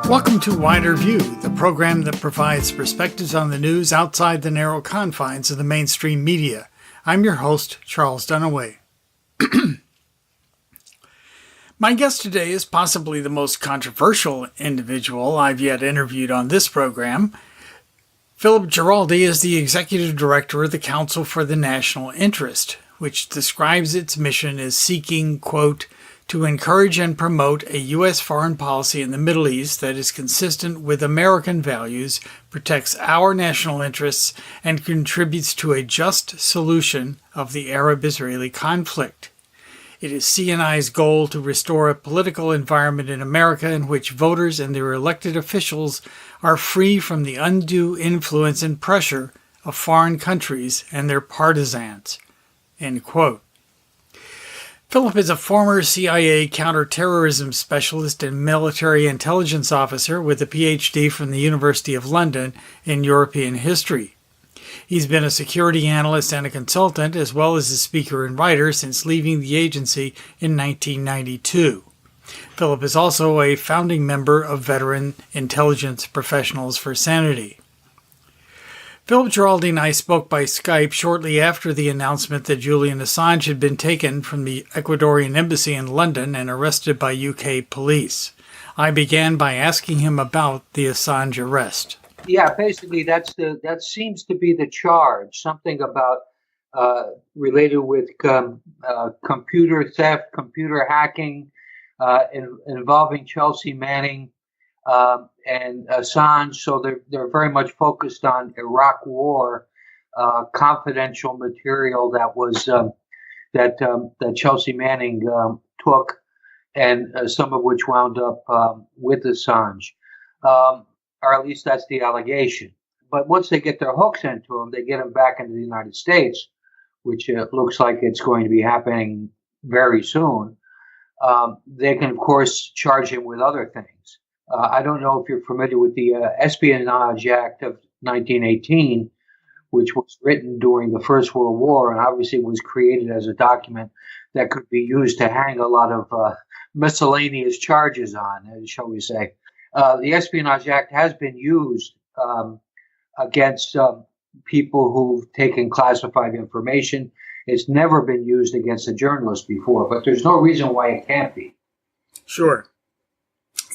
Welcome to Wider View, the program that provides perspectives on the news outside the narrow confines of the mainstream media. I'm your host, Charles Dunaway. My guest today is possibly the most controversial individual I've yet interviewed on this program. Philip Giraldi is the executive director of the Council for the National Interest, which describes its mission as seeking, quote, to encourage and promote a U.S. foreign policy in the Middle East that is consistent with American values, protects our national interests, and contributes to a just solution of the Arab-Israeli conflict. It is CNI's goal to restore a political environment in America in which voters and their elected officials are free from the undue influence and pressure of foreign countries and their partisans. End quote. Philip is a former CIA counter-terrorism specialist and military intelligence officer with a PhD from the University of London in European history. He's been a security analyst and a consultant, as well as a speaker and writer since leaving the agency in 1992. Philip is also a founding member of Veteran Intelligence Professionals for Sanity. Philip Giraldi and I spoke by Skype shortly after the announcement that Julian Assange had been taken from the Ecuadorian embassy in London and arrested by UK police. I began by asking him about the Assange arrest. Yeah, basically that seems to be the charge. Something about related with computer theft, computer hacking, involving Chelsea Manning. And Assange, so they're very much focused on Iraq War, confidential material that was that Chelsea Manning took, and some of which wound up with Assange, or at least that's the allegation. But once they get their hooks into him, they get him back into the United States, which looks like it's going to be happening very soon. They can, of course, charge him with other things. I don't know if you're familiar with the Espionage Act of 1918, which was written during the First World War and obviously was created as a document that could be used to hang a lot of miscellaneous charges on, shall we say. The Espionage Act has been used against people who've taken classified information. It's never been used against a journalist before, but there's no reason why it can't be. Sure.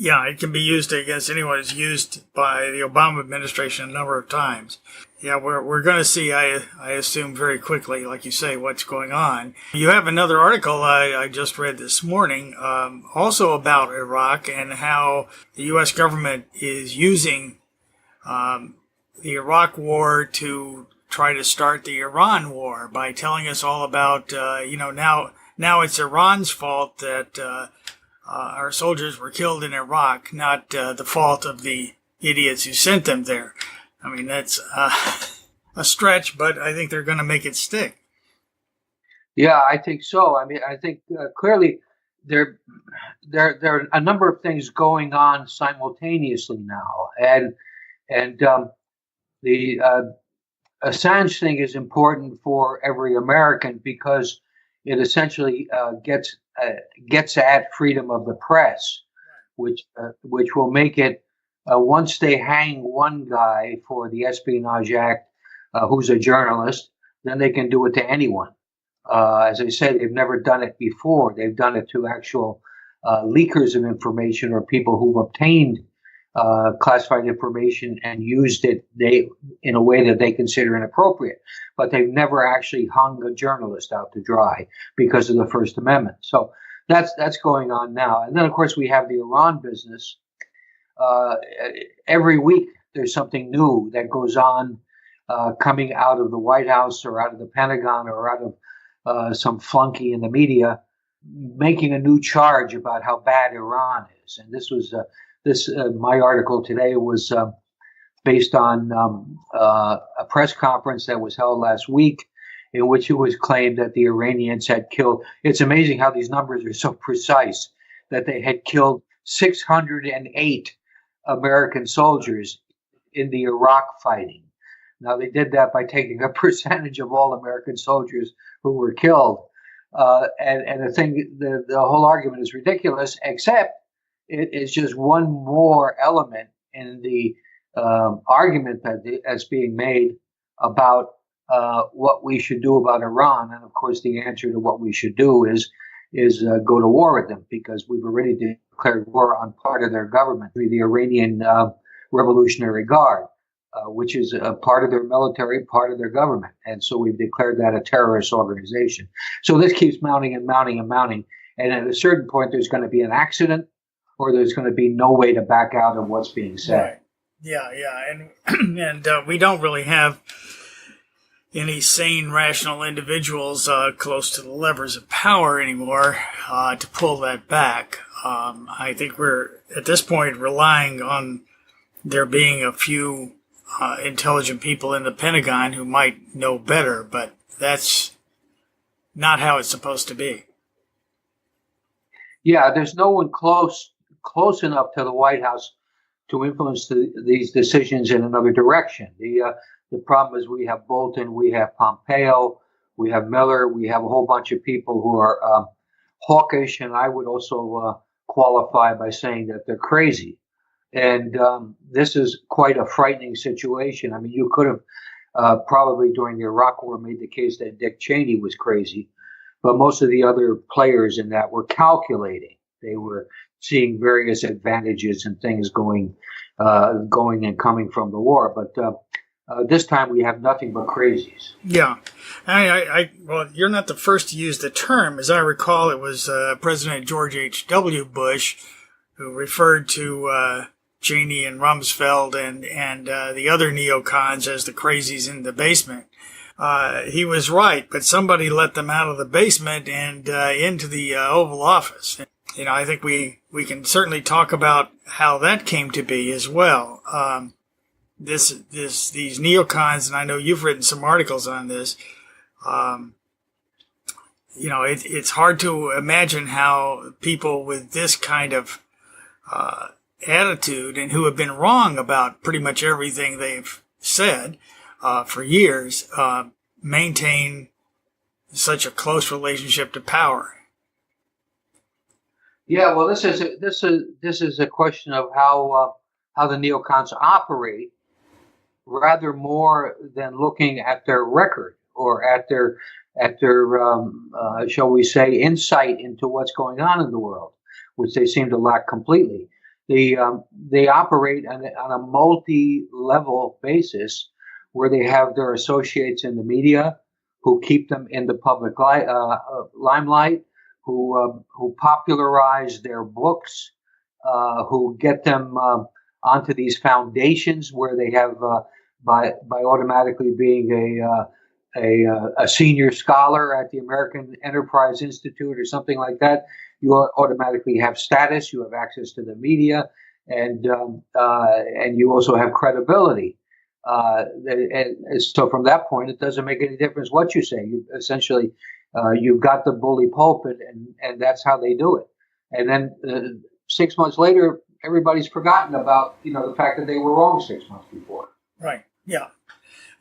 Yeah, it can be used against anyone. It's used by the Obama administration a number of times. Yeah, we're going to see, I assume, very quickly, like you say, what's going on. You have another article I just read this morning, also about Iraq and how the U.S. government is using the Iraq war to try to start the Iran war by telling us all about, now it's Iran's fault that our soldiers were killed in Iraq, not the fault of the idiots who sent them there. I mean, that's a stretch, but I think they're going to make it stick. Yeah, I think so. I mean, I think clearly there are a number of things going on simultaneously now, and the Assange thing is important for every American because it essentially gets at freedom of the press, which will make it once they hang one guy for the Espionage Act, who's a journalist, then they can do it to anyone. As I said, they've never done it before. They've done it to actual leakers of information or people who've obtained classified information and used it in a way that they consider inappropriate. But they've never actually hung a journalist out to dry because of the First Amendment. So that's going on now. And then, of course, we have the Iran business. Every week there's something new that goes on coming out of the White House or out of the Pentagon or out of some flunky in the media making a new charge about how bad Iran is. And this was my article today was based on a press conference that was held last week in which it was claimed that the Iranians had killed. It's amazing how these numbers are so precise, that they had killed 608 American soldiers in the Iraq fighting. Now, they did that by taking a percentage of all American soldiers who were killed. And the whole argument is ridiculous, except it is just one more element in the argument that's being made about what we should do about Iran. And of course, the answer to what we should do is go to war with them, because we've already declared war on part of their government, the Iranian Revolutionary Guard, which is a part of their military, part of their government. And so we've declared that a terrorist organization. So this keeps mounting and mounting and mounting. And at a certain point, there's going to be an accident, or there's going to be no way to back out of what's being said. Right. Yeah. And we don't really have any sane, rational individuals close to the levers of power anymore to pull that back. I think we're, at this point, relying on there being a few intelligent people in the Pentagon who might know better, but that's not how it's supposed to be. Yeah, there's no one close enough to the White House to influence these decisions in another direction. The problem is we have Bolton, we have Pompeo, we have Mueller, we have a whole bunch of people who are hawkish, and I would also qualify by saying that they're crazy. And this is quite a frightening situation. I mean, you could have probably during the Iraq War made the case that Dick Cheney was crazy, but most of the other players in that were calculating. They were seeing various advantages and things going and coming from the war. But this time we have nothing but crazies. Yeah. Well, you're not the first to use the term. As I recall, it was President George H.W. Bush who referred to Cheney and Rumsfeld and the other neocons as the crazies in the basement. He was right, but somebody let them out of the basement and into the Oval Office. You know, I think we can certainly talk about how that came to be as well. These neocons, and I know you've written some articles on this. You know, it's hard to imagine how people with this kind of attitude, and who have been wrong about pretty much everything they've said for years, maintain such a close relationship to power. Yeah, well, this is a question of how the neocons operate, rather more than looking at their record or at their shall we say, insight into what's going on in the world, which they seem to lack completely. They operate on a multi-level basis, where they have their associates in the media who keep them in the public limelight, who popularize their books, who get them onto these foundations where they have by automatically being a senior scholar at the American Enterprise Institute or something like that. You automatically have status, you have access to the media, and you also have credibility. And so from that point, it doesn't make any difference what you say. You essentially, you've got the bully pulpit, and that's how they do it. And then 6 months later, everybody's forgotten about the fact that they were wrong 6 months before. Right. Yeah.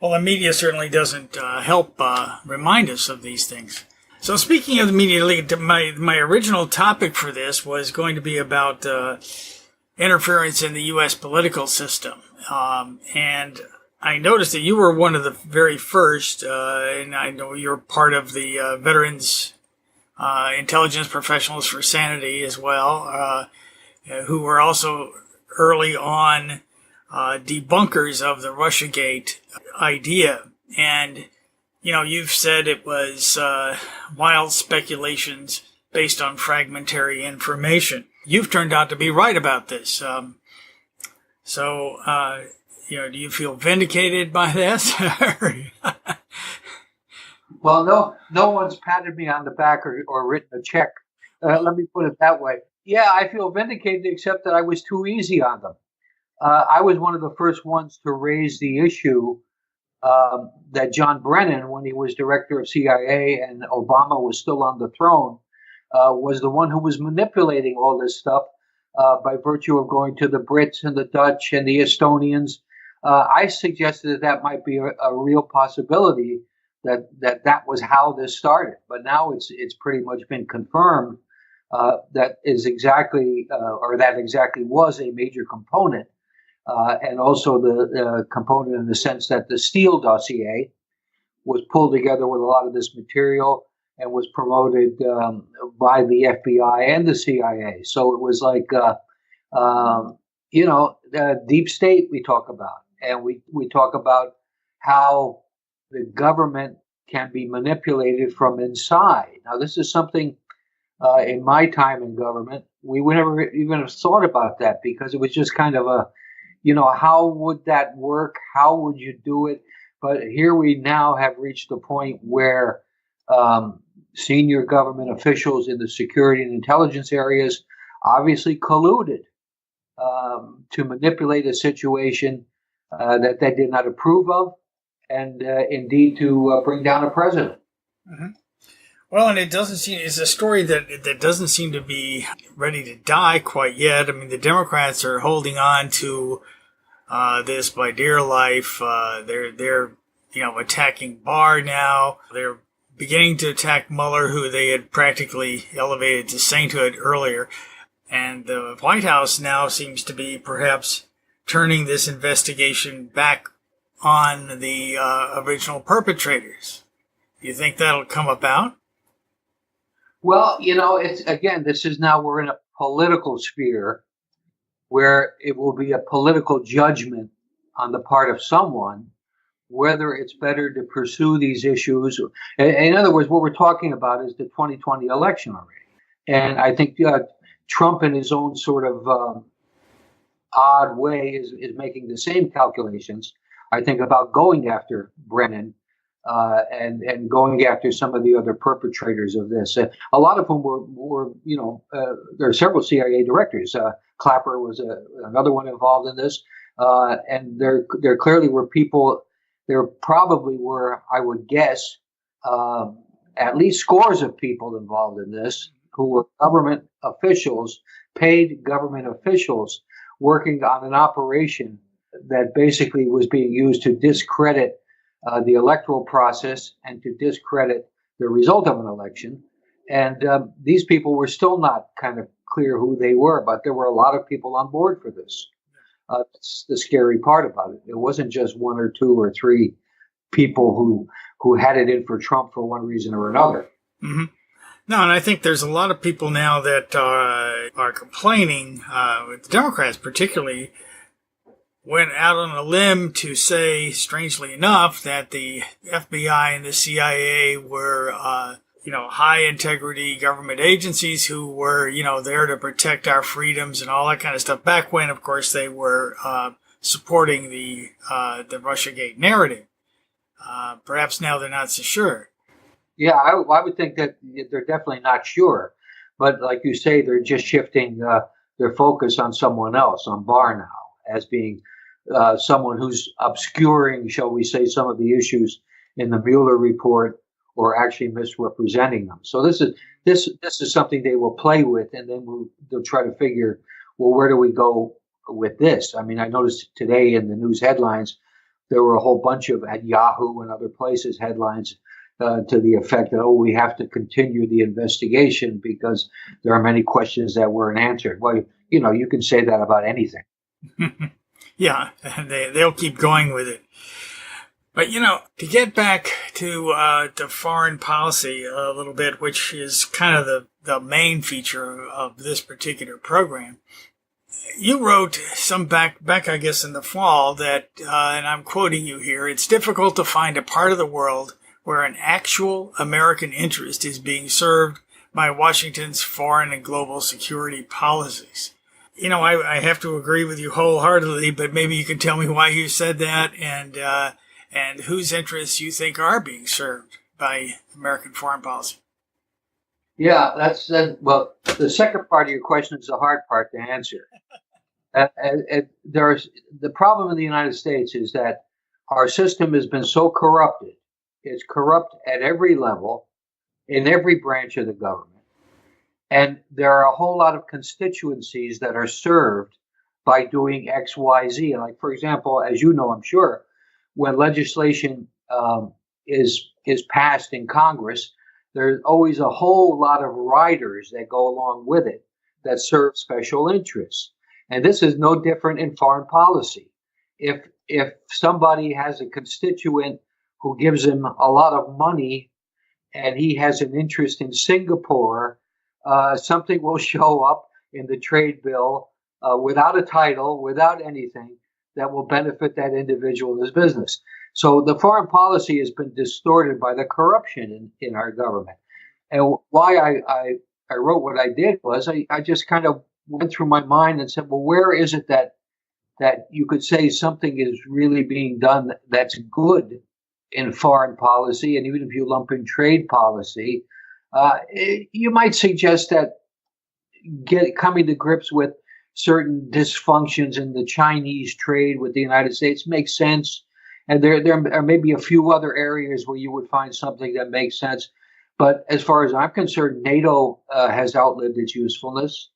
Well, the media certainly doesn't help remind us of these things. So speaking of the media, my original topic for this was going to be about interference in the U.S. political system. And I noticed that you were one of the very first, and I know you're part of the Veterans Intelligence Professionals for Sanity as well, who were also early on debunkers of the Russiagate idea. And, you've said it was wild speculations based on fragmentary information. You've turned out to be right about this. So, do you feel vindicated by this? Well, no one's patted me on the back or written a check. Let me put it that way. Yeah, I feel vindicated, except that I was too easy on them. I was one of the first ones to raise the issue that John Brennan, when he was director of CIA and Obama was still on the throne, was the one who was manipulating all this stuff by virtue of going to the Brits and the Dutch and the Estonians. I suggested that might be a real possibility, that was how this started. But now it's pretty much been confirmed that is exactly, or that exactly was a major component, and also the component in the sense that the Steele dossier was pulled together with a lot of this material and was promoted by the FBI and the CIA. So it was like, deep state we talk about. And we talk about how the government can be manipulated from inside. Now, this is something in my time in government, we would never even have thought about that because it was just kind of how would that work? How would you do it? But here we now have reached the point where senior government officials in the security and intelligence areas obviously colluded to manipulate a situation that they did not approve of, and indeed to bring down a president. Mm-hmm. Well, and it's a story that doesn't seem to be ready to die quite yet. I mean, the Democrats are holding on to this by dear life. They're attacking Barr now. They're beginning to attack Mueller, who they had practically elevated to sainthood earlier. And the White House now seems to be perhaps turning this investigation back on the original perpetrators. Do you think that'll come about? Well, we're in a political sphere where it will be a political judgment on the part of someone whether it's better to pursue these issues. In other words, what we're talking about is the 2020 election already. And I think Trump, in his own sort of odd way, is making the same calculations, I think, about going after Brennan and going after some of the other perpetrators of this. A lot of whom were there are several CIA directors. Clapper was another one involved in this. And there clearly were people. There probably were, I would guess, at least scores of people involved in this who were government officials, paid government officials, working on an operation that basically was being used to discredit the electoral process and to discredit the result of an election. And these people were still not kind of clear who they were, but there were a lot of people on board for this. That's the scary part about it. It wasn't just one or two or three people who had it in for Trump for one reason or another. Mm-hmm. No, and I think there's a lot of people now that are complaining, the Democrats particularly, went out on a limb to say, strangely enough, that the FBI and the CIA were, high integrity government agencies who were, there to protect our freedoms and all that kind of stuff. Back when, of course, they were supporting the Russiagate narrative. Perhaps now they're not so sure. Yeah, I would think that they're definitely not sure. But like you say, they're just shifting their focus on someone else, on Barr now, as being someone who's obscuring, shall we say, some of the issues in the Mueller report, or actually misrepresenting them. So this is something they will play with, and then they'll try to figure, well, where do we go with this? I mean, I noticed today in the news headlines there were a whole bunch of, at Yahoo and other places, headlines to the effect that, we have to continue the investigation because there are many questions that weren't answered. Well, you can say that about anything. Yeah, they'll keep going with it. But, to get back to foreign policy a little bit, which is kind of the main feature of this particular program, you wrote some back, I guess, in the fall that, and I'm quoting you here, it's difficult to find a part of the world where an actual American interest is being served by Washington's foreign and global security policies. I have to agree with you wholeheartedly, but maybe you can tell me why you said that and whose interests you think are being served by American foreign policy. Yeah, well, the second part of your question is the hard part to answer. The problem in the United States is that our system has been so corrupted. It's corrupt at every level, in every branch of the government. And there are a whole lot of constituencies that are served by doing X, Y, Z. Like, for example, as you know, I'm sure, when legislation is passed in Congress, there's always a whole lot of riders that go along with it that serve special interests. And this is no different in foreign policy. If somebody has a constituent who gives him a lot of money and he has an interest in Singapore, something will show up in the trade bill without a title, without anything, that will benefit that individual in his business. So the foreign policy has been distorted by the corruption in our government. And why I wrote what I did was I just kind of went through my mind and said, well, where is it that you could say something is really being done that's good in foreign policy, and even if you lump in trade policy, you might suggest that coming to grips with certain dysfunctions in the Chinese trade with the United States makes sense. And there are maybe a few other areas where you would find something that makes sense. But as far as I'm concerned, NATO has outlived its usefulness.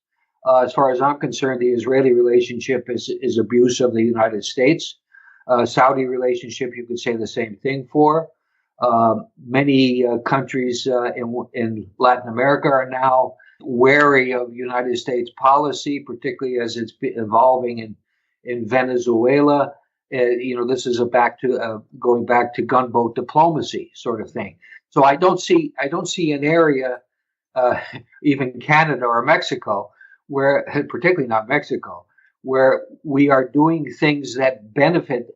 As far as I'm concerned, the Israeli relationship is abuse of the United States. Saudi relationship, you could say the same thing for. Many countries in Latin America are now wary of United States policy, particularly as it's evolving in Venezuela. This is going back to gunboat diplomacy sort of thing. So I don't see an area, even Canada or Mexico, where, particularly not Mexico, where we are doing things that benefit.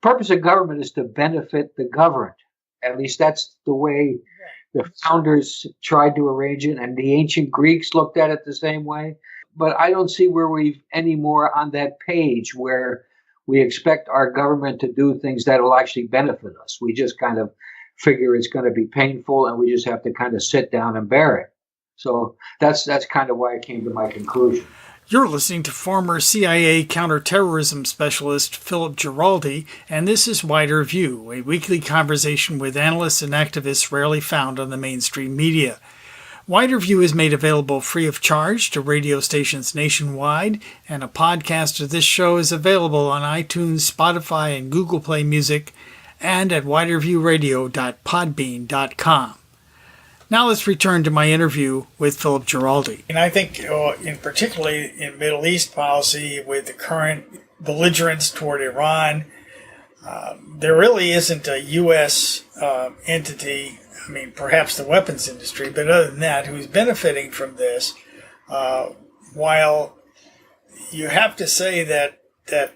Purpose of government is to benefit the governed. At least that's the way the founders tried to arrange it, and the ancient Greeks looked at it the same way. But I don't see where we've any more on that page where we expect our government to do things that will actually benefit us. We just kind of figure it's going to be painful, and we just have to kind of sit down and bear it. So that's kind of why I came to my conclusion. You're listening to former CIA counter-terrorism specialist Philip Giraldi, and this is Wider View, a weekly conversation with analysts and activists rarely found on the mainstream media. Wider View is made available free of charge to radio stations nationwide, and a podcast of this show is available on iTunes, Spotify, and Google Play Music, and at widerviewradio.podbean.com. Now let's return to my interview with Philip Giraldi. And I think, in particularly in Middle East policy, with the current belligerence toward Iran, there really isn't a U.S. entity, I mean, perhaps the weapons industry, but other than that, who's benefiting from this, while you have to say that the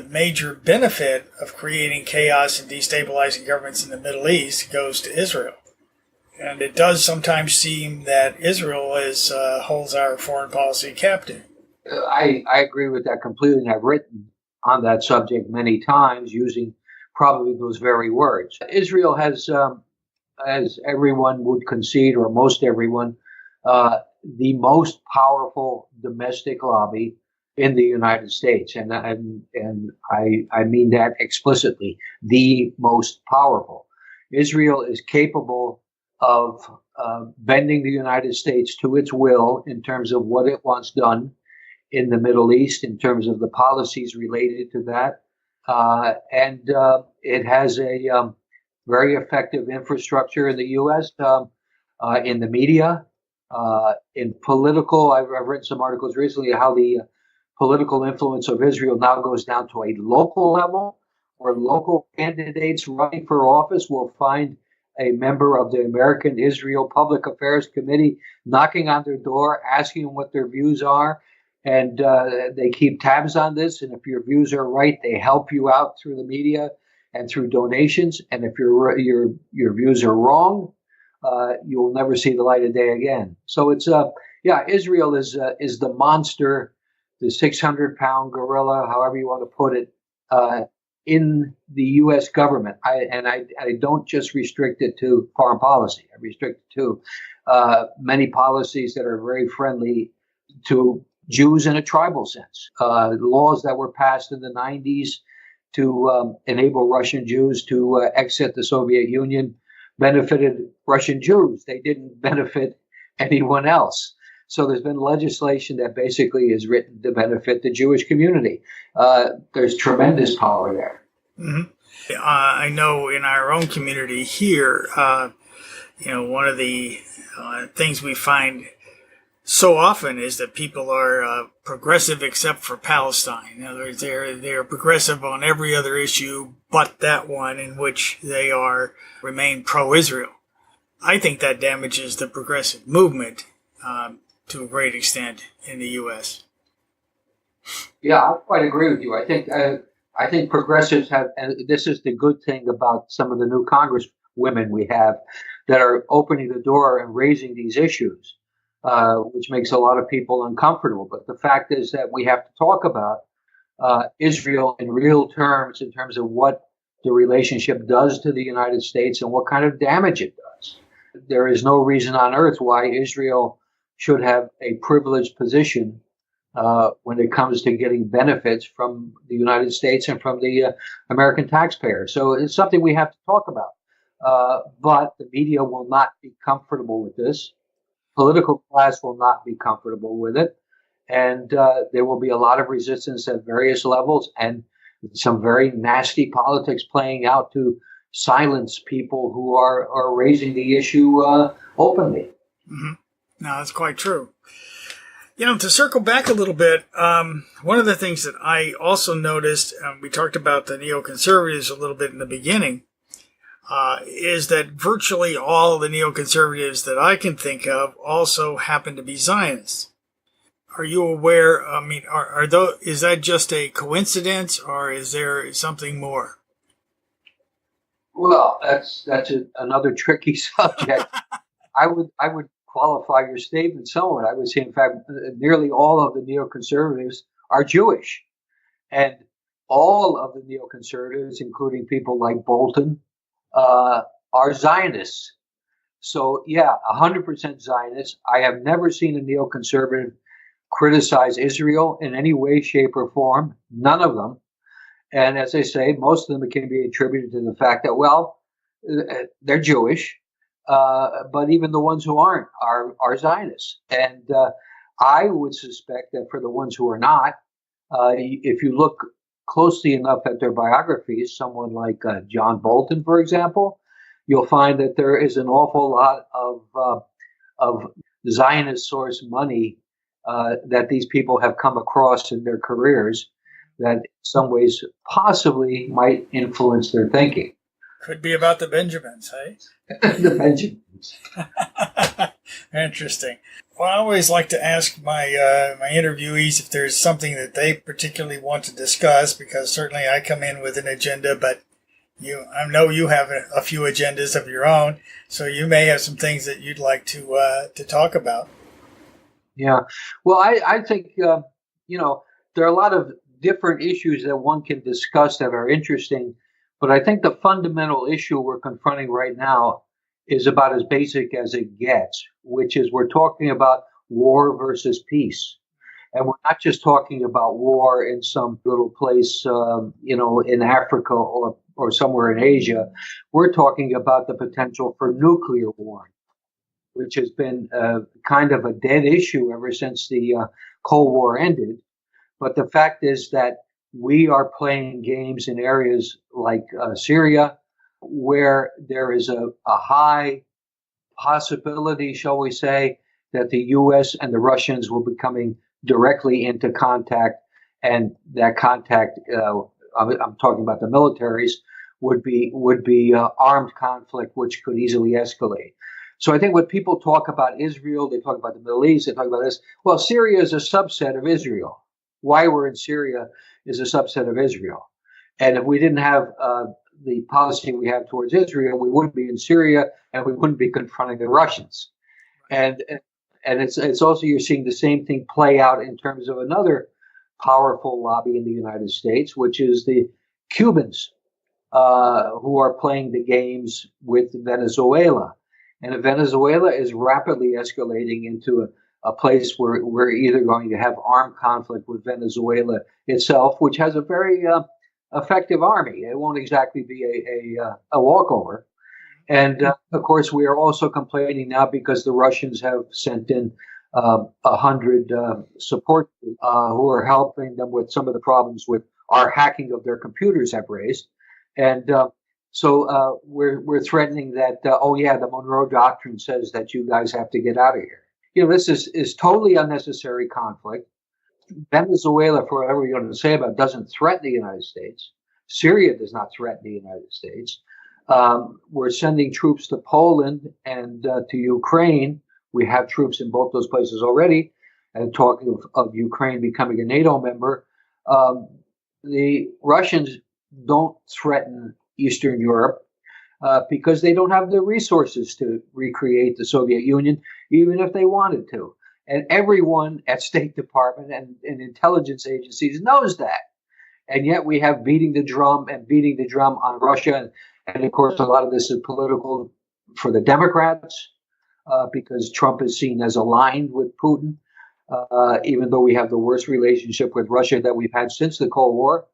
major benefit of creating chaos and destabilizing governments in the Middle East goes to Israel. And it does sometimes seem that Israel holds our foreign policy captive. I agree with that completely, and I've written on that subject many times using probably those very words. Israel has, as everyone would concede, or most everyone, the most powerful domestic lobby in the United States, and I mean that explicitly, the most powerful. Israel is capable of bending the United States to its will in terms of what it wants done in the Middle East, in terms of the policies related to that. And it has a very effective infrastructure in the U.S., in the media, in political. I've written some articles recently how the political influence of Israel now goes down to a local level, where local candidates running for office will find a member of the American Israel Public Affairs Committee knocking on their door, asking what their views are. And they keep tabs on this. And if your views are right, they help you out through the media and through donations. And if your views are wrong, you will never see the light of day again. So it's Israel is the monster, the 600-pound gorilla, however you want to put it, in the U.S. government. I don't just restrict it to foreign policy. I restrict it to many policies that are very friendly to Jews in a tribal sense. Laws that were passed in the 90s to enable Russian Jews to exit the Soviet Union benefited Russian Jews. They didn't benefit anyone else. So there's been legislation that basically is written to benefit the Jewish community. There's tremendous power there. Mm-hmm. I know in our own community here, One of the things we find so often is that people are progressive except for Palestine. In other words, they're progressive on every other issue but that one in which they remain pro-Israel. I think that damages the progressive movement to a great extent in the U.S. Yeah, I quite agree with you. I think progressives have, and this is the good thing about some of the new Congress women we have that are opening the door and raising these issues, which makes a lot of people uncomfortable. But the fact is that we have to talk about Israel in real terms, in terms of what the relationship does to the United States and what kind of damage it does. There is no reason on earth why Israel should have a privileged position when it comes to getting benefits from the United States and from the American taxpayer. So it's something we have to talk about. But the media will not be comfortable with this. Political class will not be comfortable with it. And there will be a lot of resistance at various levels and some very nasty politics playing out to silence people who are raising the issue openly. Mm-hmm. No, that's quite true. To circle back a little bit, one of the things that I also noticed, we talked about the neoconservatives a little bit in the beginning, is that virtually all the neoconservatives that I can think of also happen to be Zionists. Are you aware? Is that just a coincidence, or is there something more? Well, that's another tricky subject. I would qualify your statement somewhat. I would say, in fact, nearly all of the neoconservatives are Jewish, and all of the neoconservatives, including people like Bolton, are Zionists. So, yeah, 100% Zionists. I have never seen a neoconservative criticize Israel in any way, shape, or form. None of them. And as I say, most of them can be attributed to the fact that, well, they're Jewish. But even the ones who aren't are Zionists. And I would suspect that for the ones who are not, if you look closely enough at their biographies, someone like John Bolton, for example, you'll find that there is an awful lot of Zionist source money that these people have come across in their careers that in some ways possibly might influence their thinking. Could be about the Benjamins, hey? The Benjamins. Interesting. Well, I always like to ask my interviewees if there's something that they particularly want to discuss, because certainly I come in with an agenda, but I know you have a few agendas of your own, so you may have some things that you'd like to talk about. Yeah. Well, I think, there are a lot of different issues that one can discuss that are interesting, but I think the fundamental issue we're confronting right now is about as basic as it gets, which is we're talking about war versus peace. And we're not just talking about war in some little place, in Africa or somewhere in Asia. We're talking about the potential for nuclear war, which has been kind of a dead issue ever since the Cold War ended. But the fact is that we are playing games in areas like Syria, where there is a high possibility, shall we say, that the U.S. and the Russians will be coming directly into contact, and that contact, I'm talking about the militaries, would be armed conflict, which could easily escalate. So I think when people talk about Israel, they talk about the Middle East, they talk about this. Well, Syria is a subset of Israel. Why we're in Syria is a subset of Israel. And if we didn't have the policy we have towards Israel, we wouldn't be in Syria and we wouldn't be confronting the Russians. And it's also, you're seeing the same thing play out in terms of another powerful lobby in the United States, which is the Cubans who are playing the games with Venezuela. And Venezuela is rapidly escalating into a place where we're either going to have armed conflict with Venezuela itself, which has a very effective army. It won't exactly be a walkover. And of course, we are also complaining now because the Russians have sent in 100 support who are helping them with some of the problems with our hacking of their computers have raised. And So we're threatening that, oh yeah, the Monroe Doctrine says that you guys have to get out of here. This is totally unnecessary conflict. Venezuela, for whatever you want to say about it, doesn't threaten the United States. Syria does not threaten the United States. We're sending troops to Poland and to Ukraine. We have troops in both those places already. And talking of Ukraine becoming a NATO member, the Russians don't threaten Eastern Europe because they don't have the resources to recreate the Soviet Union, even if they wanted to. And everyone at State Department and intelligence agencies knows that. And yet we have beating the drum on Russia. And of course, a lot of this is political for the Democrats because Trump is seen as aligned with Putin, even though we have the worst relationship with Russia that we've had since the Cold War.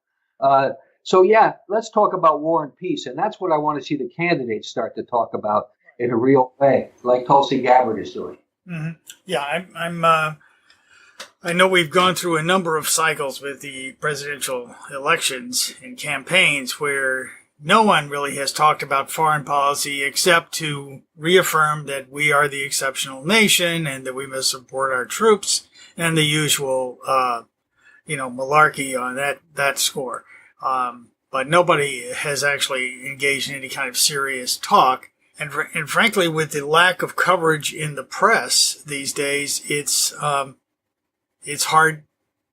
So, yeah, let's talk about war and peace. And that's what I want to see the candidates start to talk about in a real way, like Tulsi Gabbard is doing. Mm-hmm. Yeah, I know we've gone through a number of cycles with the presidential elections and campaigns where no one really has talked about foreign policy except to reaffirm that we are the exceptional nation and that we must support our troops and the usual, malarkey on that score. But nobody has actually engaged in any kind of serious talk. And frankly, with the lack of coverage in the press these days, it's hard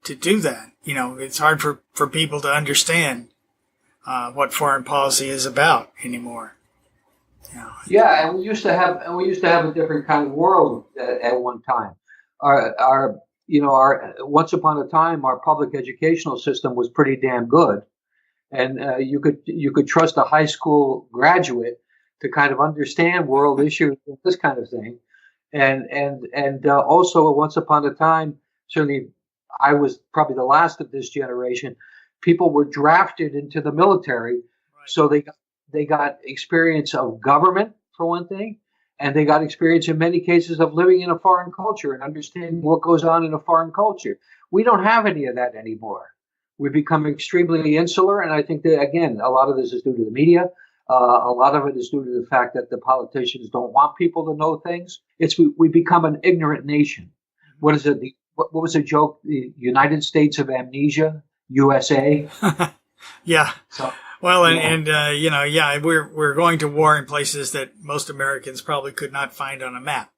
to do that. It's hard for people to understand what foreign policy is about anymore. Yeah, and we used to have a different kind of world at one time. Our once upon a time, our public educational system was pretty damn good, and you could trust a high school graduate to kind of understand world issues and this kind of thing, and also once upon a time, certainly I was probably the last of this generation. People were drafted into the military, right. So they got experience of government for one thing, and they got experience in many cases of living in a foreign culture and understanding what goes on in a foreign culture. We don't have any of that anymore. We've become extremely insular, and I think that, again, a lot of this is due to the media. A lot of it is due to the fact that the politicians don't want people to know things. We become an ignorant nation. What is it? What was the joke? The United States of Amnesia, USA. Yeah. So, well, we're going to war in places that most Americans probably could not find on a map.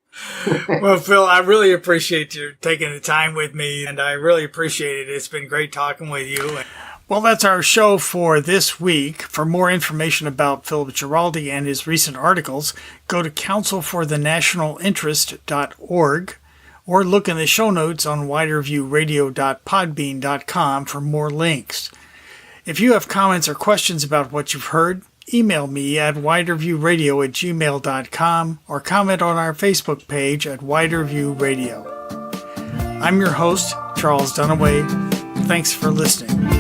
Well, Phil, I really appreciate you taking the time with me, and I really appreciate it. It's been great talking with you. Well, that's our show for this week. For more information about Philip Giraldi and his recent articles, go to councilforthenationalinterest.org or look in the show notes on widerviewradio.podbean.com for more links. If you have comments or questions about what you've heard, email me at widerviewradio@gmail.com or comment on our Facebook page at widerviewradio. I'm your host, Charles Dunaway. Thanks for listening.